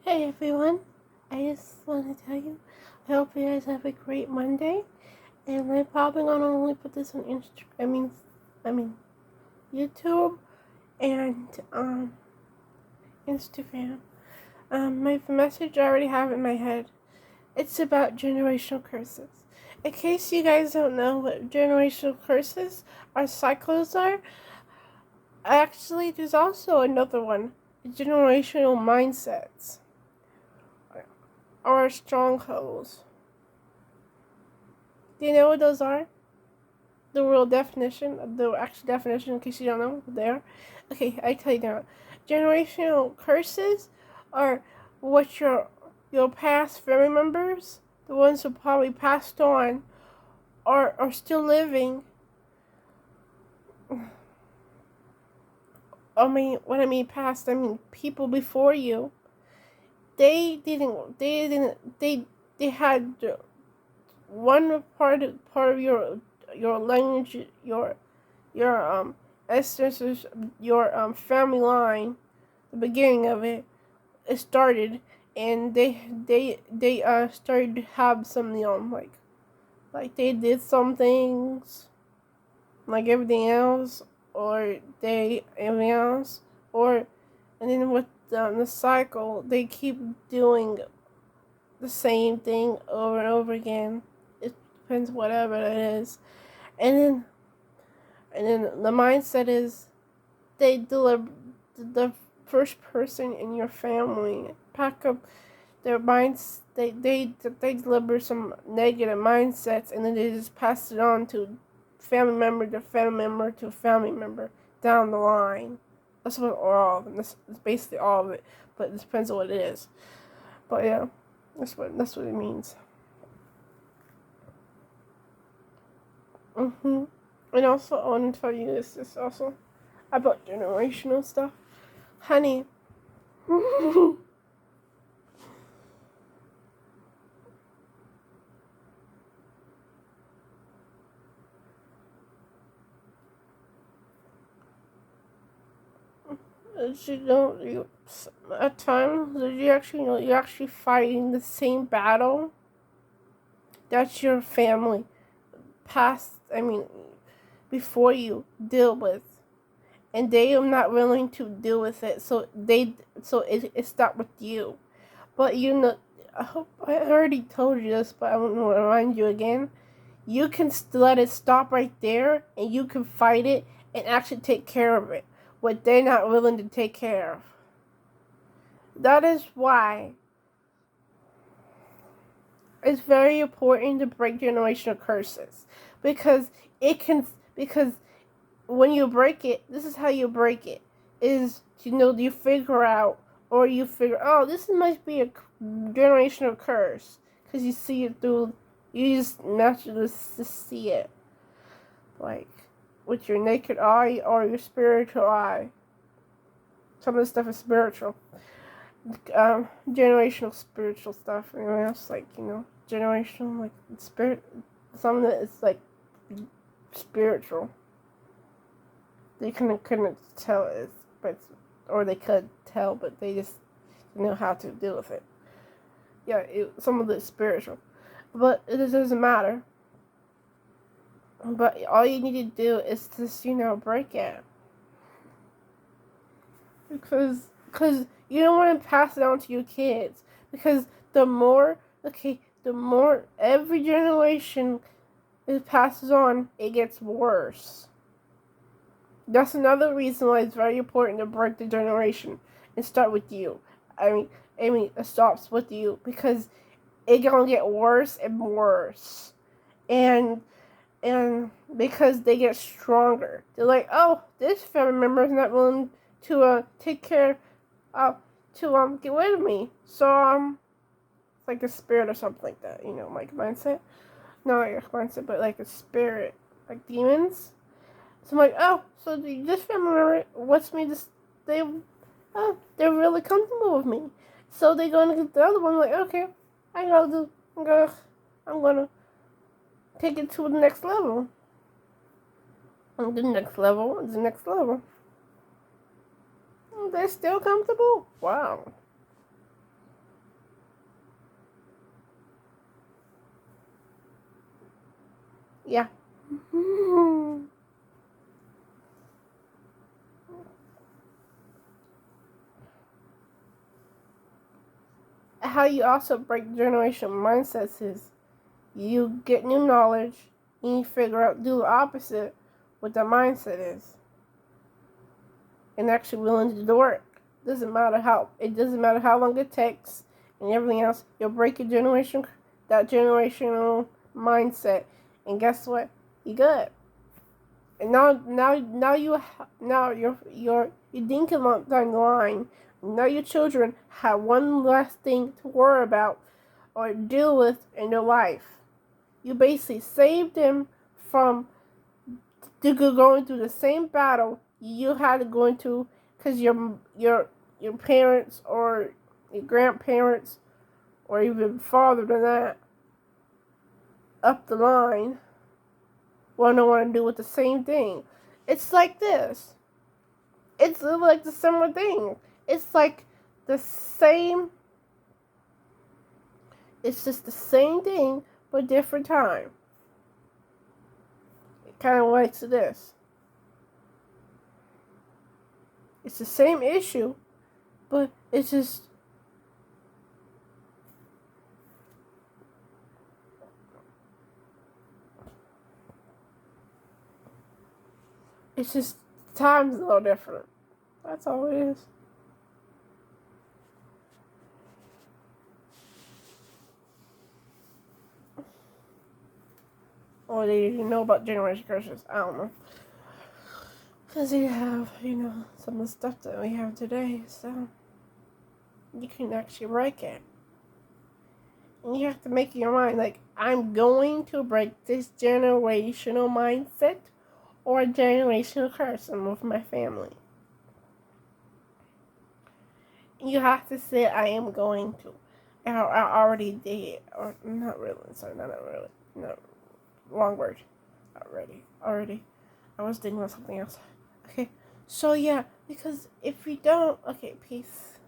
Hey everyone, I just want to tell you, I hope you guys have a great Monday, and I'm probably gonna only put this on I mean YouTube and Instagram. My message I already have in my head. It's about generational curses. In case you guys don't know what generational curses or cycles are, actually there's also another one, generational mindsets or strongholds. Do you know what those are? The real definition, the actual definition, in case you don't know what they are. Okay, I tell you now. Generational curses are what your past family members, the ones who probably passed on, or are still living. When I mean past, I mean people before you. They had one part of your language, your ancestors, your family line, the beginning of it started, and they started to have some, like they did some things like everything else, or they everything else, or and then with the cycle, they keep doing the same thing over and over again. It depends whatever it is, and then the mindset is they deliver the first person in your family pack up their minds. They deliver some negative mindsets, and then they just pass it on to family member to family member to family member down the line. That's what all of them. That's basically all of it, but it depends on what it is. But yeah, that's what it means. And also, I want to tell you this also about generational stuff, honey. You at times did you actually know you're actually fighting the same battle that your family past, before you deal with, and they are not willing to deal with it, it stopped with you. But I hope I already told you this, but I want to remind you again. You can let it stop right there, and you can fight it and actually take care of it. What they're not willing to take care of. That is why it's very important to break generational curses, because because when you break it, this is how you break it. Is you figure out, or you figure, oh, this must be a generational curse, because you just naturally see it, like with your naked eye or your spiritual eye. Some of this stuff is spiritual, generational spiritual stuff. Anyway, else, generational, like spirit. Some of it is like spiritual. They couldn't tell it, or they could tell, but they just didn't know how to deal with it. Yeah, some of it's spiritual, but it doesn't matter. But all you need to do is just break it, because you don't want to pass it on to your kids, because the more every generation it passes on, it gets worse. That's another reason why it's very important to break the generation and start with you. It stops with you, because it's gonna get worse and worse, and because they get stronger. They're like, oh, this family member is not willing to take care, to get rid of me. So it's like a spirit or something like that. Like mindset. Not like a mindset, but like a spirit, like demons. So I'm like, oh, so this family member wants me to they're really comfortable with me. So they're gonna get the other one, like, okay, I'm gonna take it to the next level. And the next level is the next level. They're still comfortable? Wow. Yeah. How you also break generation mindsets is you get new knowledge and you figure out do the opposite what the mindset is and actually willing to do the work. Doesn't matter how long it takes and everything else. You'll break that generational mindset, and guess what? You good. And now you think along down the line. Now your children have one less thing to worry about or deal with in their life. You basically saved them from going through the same battle you had to go into because your parents or your grandparents or even farther than that up the line want to do with the same thing. It's like this. It's like the similar thing. It's like the same. It's just the same thing but different time. It kind of relates to this. It's the same issue, but it's just time's a little different. That's all it is. Or they didn't know about generation curses. I don't know. Because they have, some of the stuff that we have today. So you can actually break it. And you have to make your mind like, I'm going to break this generational mindset or a generational curse with my family. You have to say, I am going to. I already did. Or not really. Sorry, not really. No. Wrong word. Already. I was thinking about something else. Okay. So yeah, because if we don't, okay, peace.